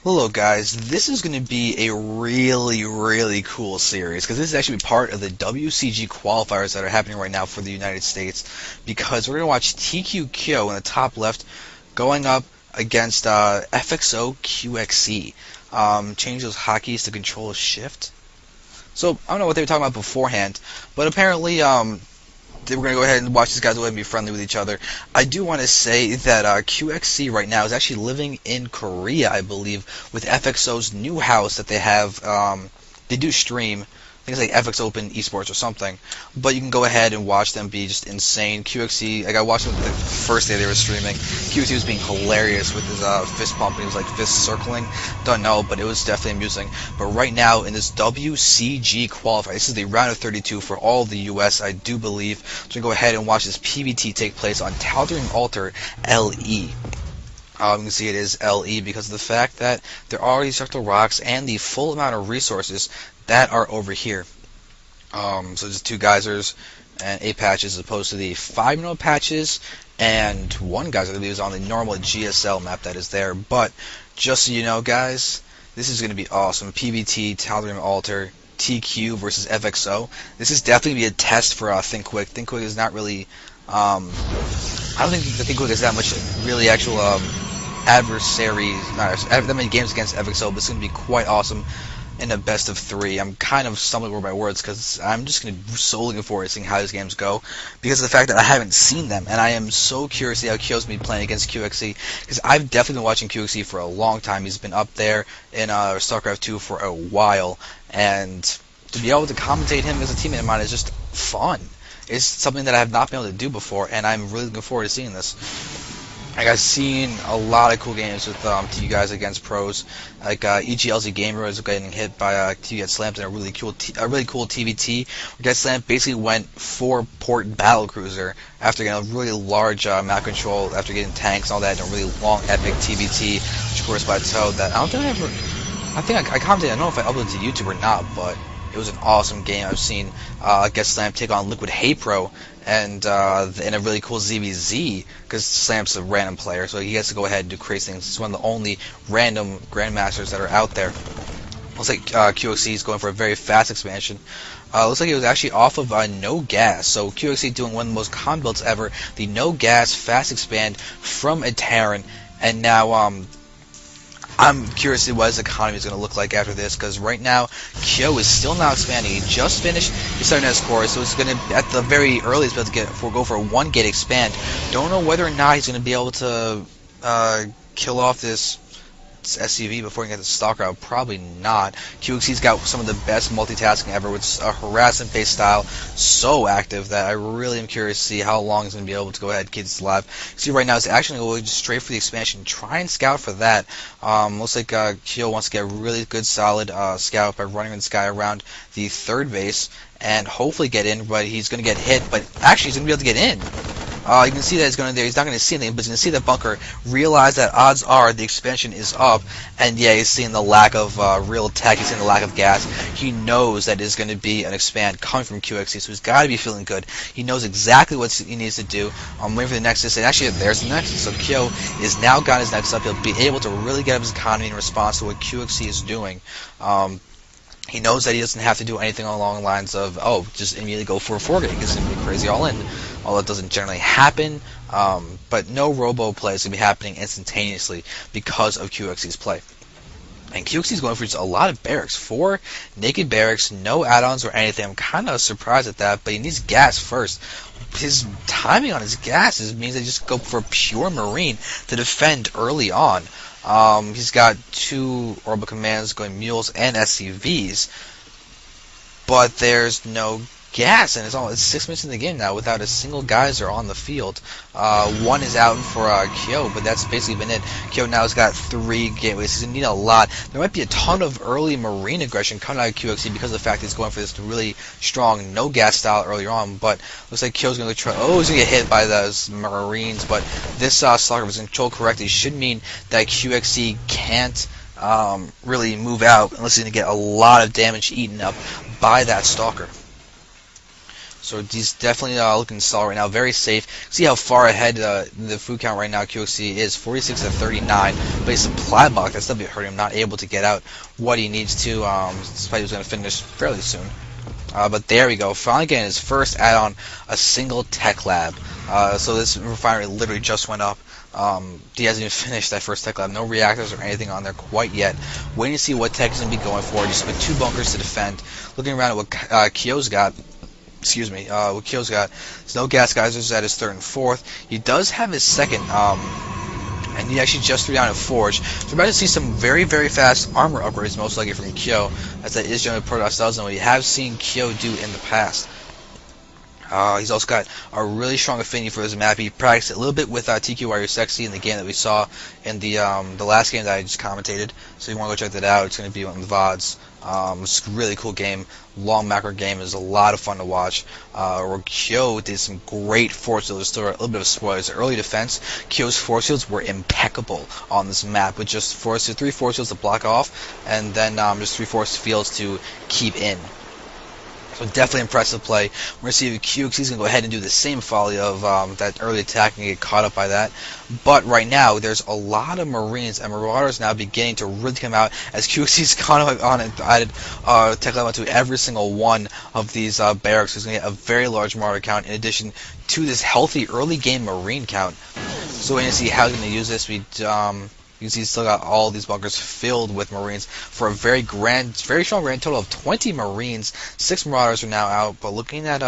Hello guys, this is going to be a really cool series because this is actually part of the WCG qualifiers that are happening right now for the United States, because we're going to watch tqkyo in the top left going up against fxoqxc. Change those hotkeys to control shift. So I don't know what they were talking about beforehand, but apparently we're going to go ahead and watch these guys go ahead and be friendly with each other. I do want to say that QXC right now is actually living in Korea, I believe, with FXO's new house that they have. They do stream. I think it's like FX Open Esports or something. But you can go ahead and watch them be just insane. QXC, like I watched them the first day they were streaming. QXC was being hilarious with his fist pump, and he was like fist circling. Don't know, but it was definitely amusing. But right now in this WCG qualifier, this is the round of 32 for all of the US, I do believe. So we go ahead and watch this PBT take place on Towering Altar LE. You can see it is LE because of the fact that there are these structural rocks and the full amount of resources that are over here. So just 2 geysers and 8 patches as opposed to the 5 mineral patches and 1 geyser that I believe is on the normal GSL map that is there. But just so you know, guys, this is going to be awesome. PBT, Tal'Darim Altar, TQ versus FXO. This is definitely going to be a test for Think Quick. Think Quick is not really... I don't think the Think Quick is that much really actual adversaries, not that many games against FXO, but it's going to be quite awesome in a best of 3. I'm kind of stumbling over my words because I'm just going to be so looking forward to seeing how these games go because of the fact that I haven't seen them, and I am so curious to see how Kyo's going to be playing against QXC because I've definitely been watching QXC for a long time. He's been up there in StarCraft 2 for a while, and to be able to commentate him as a teammate of mine is just fun. It's something that I have not been able to do before, and I'm really looking forward to seeing this. Like, I've seen a lot of cool games with you guys against pros. Like EGLZ Gamer was getting hit by Get Slammed in a really cool TVT. Get Slammed basically went 4-port battlecruiser after getting a really large map control, after getting tanks and all that, and a really long epic TVT, which of course plateaued. That I don't think I ever. I think I commented. I don't know if I uploaded to YouTube or not, but it was an awesome game. I've seen Get Slammed take on Liquid Hey Pro and in a really cool ZVZ, because Slamp's a random player, so he gets to go ahead and do crazy things. He's one of the only random Grandmasters that are out there. Looks like QXC is going for a very fast expansion. Looks like it was actually off of no gas, so QXC doing one of the most common builds ever, the no gas fast expand from a Terran, and now I'm curious to see what his economy is going to look like after this, because right now, Kyo is still not expanding. He just finished his 7S core, so it's going to, at the very earliest, be able to go for a 1-gate expand. Don't know whether or not he's going to be able to kill off this SCV before he gets the Stalker out. Probably not. QXC's got some of the best multitasking ever with a harassment-based style, so active that I really am curious to see how long he's going to be able to go ahead and keep this alive. See, right now it's actually going straight for the expansion. Try and scout for that. Looks like Kyo wants to get a really good solid scout by running in the sky around the 3rd base and hopefully get in, but he's going to get hit, but actually he's going to be able to get in. You can see that he's going there. He's not going to see anything, but he's going to see that bunker, realize that odds are the expansion is up, and yeah, he's seeing the lack of real tech, he's seeing the lack of gas. He knows that there's going to be an expand coming from QXC, so he's got to be feeling good. He knows exactly what he needs to do. I'm waiting for the Nexus, and actually there's the Nexus, so Kyo is now got his Nexus up. He'll be able to really get up his economy in response to what QXC is doing. He knows that he doesn't have to do anything along the lines of, oh, just immediately go for a 4-gate because it's going to be crazy all in. Although it doesn't generally happen, but no robo play is going to be happening instantaneously because of QXC's play. And QXC's going for just a lot of barracks. 4 naked barracks, no add-ons or anything. I'm kind of surprised at that, but he needs gas first. His timing on his gas means they just go for pure marine to defend early on. He's got 2 orbital commands going mules and SCVs, but there's no gas, and it's 6 minutes in the game now without a single geyser on the field. 1 is out for Kyo, but that's basically been it. Kyo now has got 3 gateways. He's going to need a lot. There might be a ton of early marine aggression coming out of QXC because of the fact that he's going for this really strong no gas style earlier on, but looks like Kyo's going to try. Oh, he's going to get hit by those marines, but this Stalker was controlled correctly should mean that QXC can't really move out unless he's going to get a lot of damage eaten up by that Stalker. So he's definitely looking solid right now, very safe. See how far ahead the food count right now qxc is, 46 to 39. But his supply box, that's definitely hurting him, not able to get out what he needs to, despite he was going to finish fairly soon. But there we go, finally getting his first add-on, a single tech lab. So this refinery literally just went up. He hasn't even finished that first tech lab. No reactors or anything on there quite yet. Waiting to see what tech he's going to be going for. Just with 2 bunkers to defend. Looking around at what Kyo's got. Excuse me, what Kyo's got. There's no gas geysers at his 3rd and 4th. He does have his 2nd, and he actually just threw down a forge. So we're about to see some very, very fast armor upgrades, most likely from Kyo, as that is generally Protoss does, and we have seen Kyo do in the past. He's also got a really strong affinity for this map. He practiced it a little bit with tqkyo in the game that we saw in the last game that I just commentated. So if you want to go check that out, it's going to be on the VODs. It's a really cool game, long macro game. Is a lot of fun to watch. Where Kyo did some great force fields. Just throw a little bit of spoilers. Early defense, Kyo's force fields were impeccable on this map, with just 3 force fields to block off, and then just 3 force fields to keep in. So definitely impressive play. We're going to see if qxc is going to go ahead and do the same folly of that early attack and get caught up by that. But right now, there's a lot of Marines and Marauders now beginning to really come out, as qxc's gone on and added tech level to every single one of these barracks. He's going to get a very large Marauder count in addition to this healthy early game Marine count. So we're going to see how he's going to use this. You can see he's still got all these bunkers filled with Marines for a very strong grand total of 20 Marines. 6 Marauders are now out, but looking at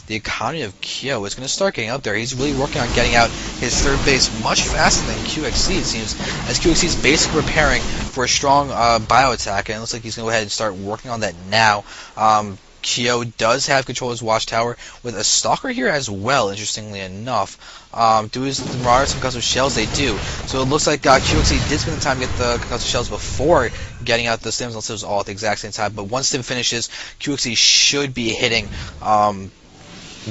the economy of Kyo, it's going to start getting up there. He's really working on getting out his 3rd base much faster than qxc, it seems, as qxc is basically preparing for a strong bio attack, and it looks like he's going to go ahead and start working on that now. Kyo does have control of his watchtower with a stalker here as well, interestingly enough. Do his Marauders some concussive shells? They do. So it looks like qxc did spend the time to get the concussive shells before getting out the stims and sieves all at the exact same time. But once stim finishes, qxc should be hitting.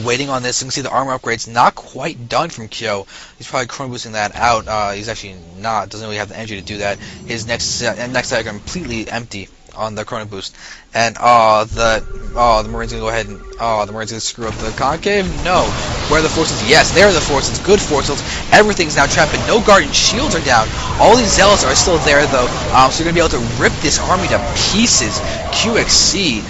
Waiting on this. You can see the armor upgrade's not quite done from Kyo. He's probably chrono boosting that out. He's actually not. Doesn't really have the energy to do that. His next set are completely empty on the chrono boost, and the Marines gonna go ahead and the Marines gonna screw up the concave. No, where are the forces? Yes, there are the forces. Good forces. Everything's now trapped, but no guardian shields are down. All these zealots are still there though, so you're gonna be able to rip this army to pieces. qxc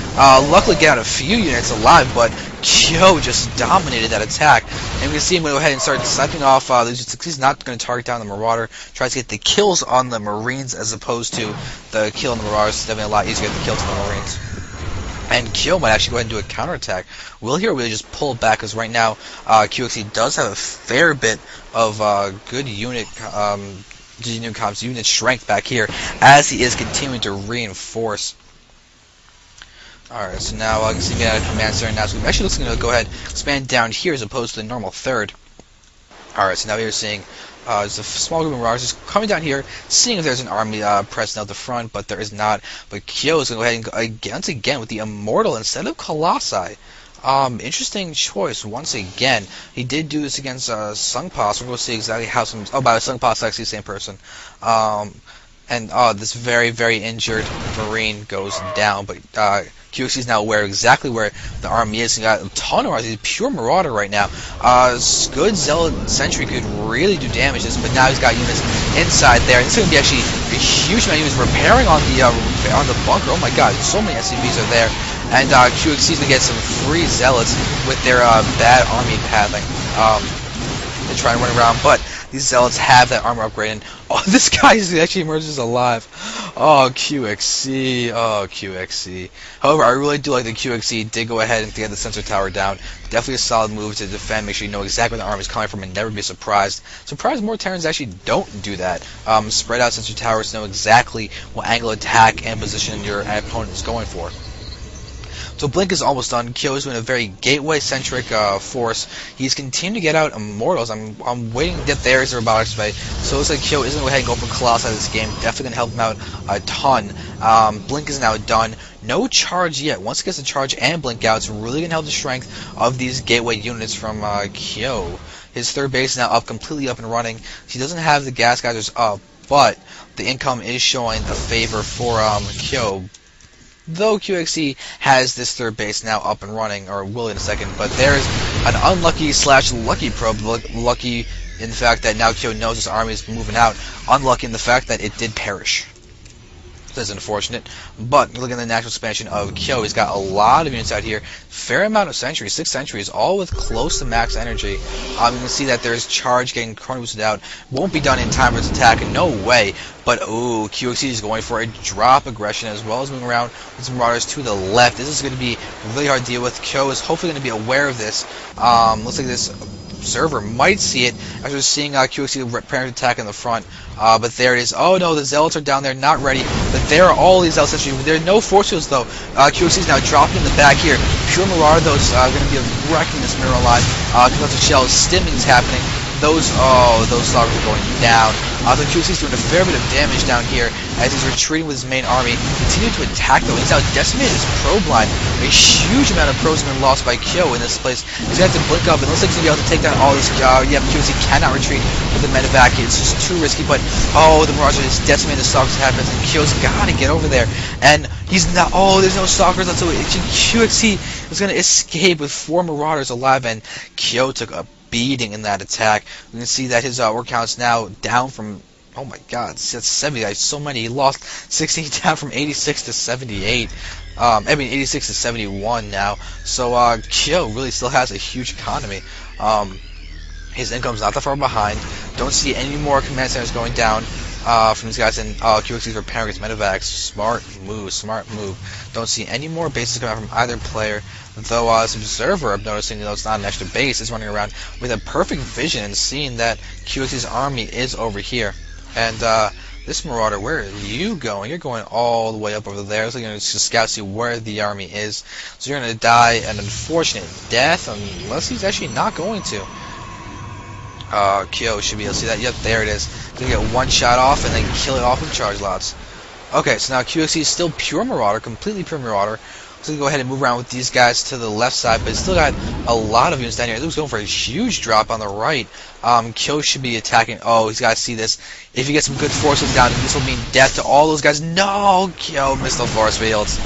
luckily get out a few units alive, but Kyo just dominated that attack, and we can see him go ahead and start sniping off. He's not going to target down the Marauder. Tries to get the kills on the Marines as opposed to the kill on the Marauders. It's definitely a lot easier to get the kills on the Marines. And Kyo might actually go ahead and do a counterattack. Will he, or will he just pull back? Because right now, qxc does have a fair bit of good unit strength back here, as he is continuing to reinforce. Alright, so now I can see me out of command center now, so we actually looking to go ahead and expand down here as opposed to the normal 3rd. Alright, so now we're seeing there's a small group of Marauders just coming down here, seeing if there's an army present out the front, but there is not. But Kyo is going to go ahead and once again with the Immortal instead of Colossi. Interesting choice once again. He did do this against Sungpa, so we're going to see exactly how some... Oh, by the way, Sungpa is actually the same person. And this very, very injured Marine goes down, but qxc is now aware exactly where the army is. He got a ton of he's pure Marauder right now. Good Zealot Sentry could really do damage this, but now he's got units inside there. And this is going to be actually a huge amount of units repairing on the bunker. Oh my god, so many SCVs are there. And qxc is going to get some free Zealots with their bad army pathing. They try and run around, but these Zealots have that armor upgrade, and oh, this guy actually emerges alive. Oh, qxc. Oh, qxc. However, I really do like that qxc did go ahead and get the sensor tower down. Definitely a solid move to defend. Make sure you know exactly where the army is coming from and never be surprised. Surprised more Terrans actually don't do that. Spread out sensor towers to know exactly what angle attack and position your opponent is going for. So Blink is almost done. Kyo is doing a very gateway-centric force. He's continuing to get out Immortals. I'm waiting to get there as a robotics bay. So it looks like Kyo is going to go ahead and go for Colossi this game. Definitely going to help him out a ton. Blink is now done. No charge yet. Once it gets the charge and Blink out, it's really going to help the strength of these gateway units from Kyo. His 3rd base is now up, completely up and running. He doesn't have the gas geysers up, but the income is showing a favor for Kyo. though QXC has this third base now up and running, or will in a second, but there's an unlucky slash lucky probe. Lucky in the fact that now Kyo knows his army is moving out. Unlucky in the fact that it did perish. That's unfortunate, but look at the natural expansion of Kyo. He's got a lot of units out here, fair amount of centuries, 6 centuries, all with close to max energy. You can see that there's charge getting chrono boosted out. Won't be done in time for its attack, no way. But ooh, QXC is going for a drop aggression as well as moving around with some marauders to the left. This is going to be really hard to deal with. Kyo is hopefully going to be aware of this. Looks like this observer might see it after seeing QXC preparing to attack in the front. But there it is. Oh no, the zealots are down there, not ready. But there are all these zealots. There are no force fields though. QXC is now dropping in the back here. Pure Marauder, those are going to be wrecking this mineral line. Conductor shells, stimming is happening. Those stalkers are going down. So QXC is doing a fair bit of damage down here as he's retreating with his main army. Continue to attack though. He's now decimated his probe line. A huge amount of probes have been lost by Kyo in this place. He's going to have to blink up. It looks like he's going to be able to take down all this. QXC cannot retreat with the medevac. It's just too risky. But the Mirage is decimating the stalkers that happens, and Kyo's got to get over there. And he's not. Oh, there's no stalkers. So QXC is going to escape with 4 Marauders alive, and Kyo took a beating in that attack. We can see that his orc count's now down from, oh my god, that's 70. So many. He lost 16 down from 86 to 78. 86 to 71 now. So Kyo really still has a huge economy. His income's not that far behind. Don't see any more command centers going down from these guys, and QXC's repairing his medevacs. Smart move. Don't see any more bases coming out from either player. Though as an observer, I'm noticing it's not an extra base, is running around with a perfect vision and seeing that QXC's army is over here. And this Marauder, where are you going? You're going all the way up over there. So you're going to scout, see where the army is. So you're going to die an unfortunate death, unless he's actually not going to. Kyo should be able to see that. Yep, there it is. Gonna get one shot off and then kill it off with charge lots. Okay, so now QXC is still pure Marauder, completely pure Marauder. So we go ahead and move around with these guys to the left side, but it's still got a lot of units down here. It was going for a huge drop on the right. Kyo should be attacking. Oh, he's got to see this. If he gets some good forces down, this will mean death to all those guys. No, Kyo missed the force fields.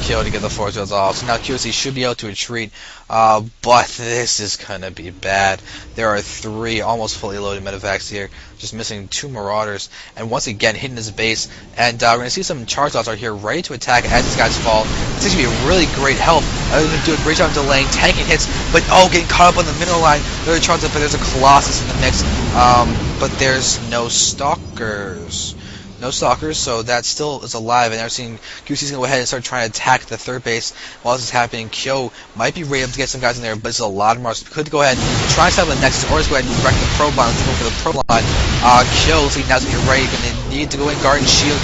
Kyo to get the force fields off. So now QXC should be able to retreat. But this is gonna be bad. There are 3 almost fully loaded medevacs here, just missing 2 Marauders, and once again hitting his base. And we're gonna see some charge lots are here, ready to attack as these guys fall. This is gonna be a really great help. They're gonna do a great job delaying, tanking hits, but getting caught up on the mineral line. There's a charge up, but there's a Colossus in the mix. But there's no stalkers. No stalkers, so that still is alive, and now we're seeing QC's going to go ahead and start trying to attack the third base while this is happening. Kyo might be ready to get some guys in there, but it's a lot of Mars. Could go ahead and try and set up the Nexus, or just go ahead and wreck the probe line. Let's go for the probe line. Kyo looks like now's going to be ready, going to need to go in, guard and shield,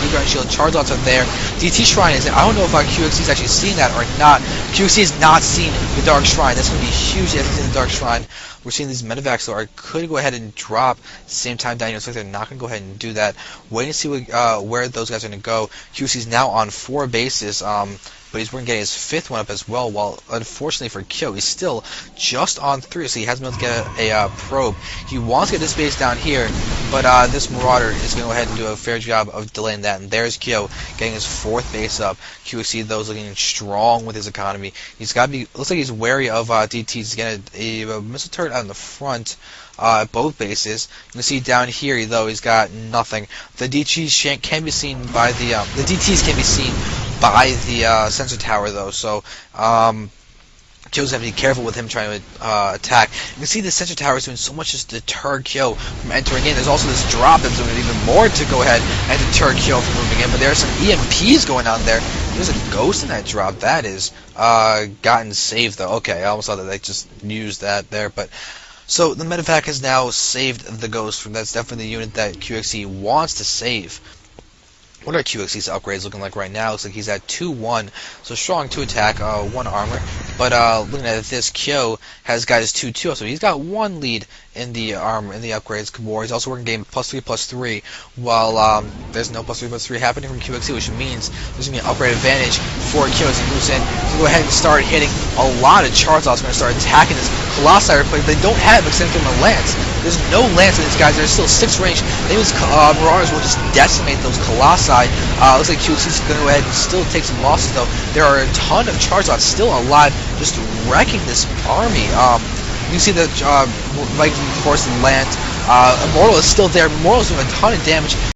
charge lots are there. DT Shrine is there. I don't know if QXC is actually seeing that or not. QXC has not seen the Dark Shrine. That's going to be huge. He hasn't seen the Dark Shrine. We're seeing these medevacs, so I could go ahead and drop at the same time down. Looks like they're not going to go ahead and do that. Waiting to see where those guys are going to go. QC's now on 4 bases, but he's going to get his 5th one up as well, while unfortunately for Kyo, he's still just on 3, so he hasn't been able to get a probe. He wants to get this base down here, but this Marauder is going to go ahead and do a fair job of delaying that, and there's Kyo getting his 4th base up. QC, those looking strong with his economy. He's got to be, looks like he's wary of DT. He's getting a missile turret out in the front. At both bases. You can see down here, though, he's got nothing. The DTs can be seen by the DTs can be seen by the sensor tower, though. So Kyo's have to be careful with him trying to attack. You can see the sensor tower is doing so much just to deter Kyo from entering in. There's also this drop that's doing even more to go ahead and deter Kyo from moving in. But there are some EMPs going on there. There's a ghost in that drop. That is gotten saved, though. Okay, I almost thought that they just used that there, but. So the medevac has now saved the ghost. That's definitely the unit that QXC wants to save. What are QXC's upgrades looking like right now? Looks like he's at 2-1, so strong 2 attack, 1 armor. But looking at this, Kyo has got his 2-2, so he's got 1 lead in the armor, in the upgrades. War. He's also working game +3/+3, while there's no +3/+3 happening from QXC, which means there's gonna be an upgrade advantage for Kyo as he moves in. So go ahead and start hitting a lot of charge lots. Going to start attacking this Colossi, but they don't have extended from a lance. There's no lance on these guys. There's still 6 range. Maybe Marauders will just decimate those Colossi. Looks like QXC's going to go ahead and still take some losses, though. There are a ton of Charizards still alive, just wrecking this army. You see the Vikings force and land. Immortal is still there. Immortal's doing a ton of damage.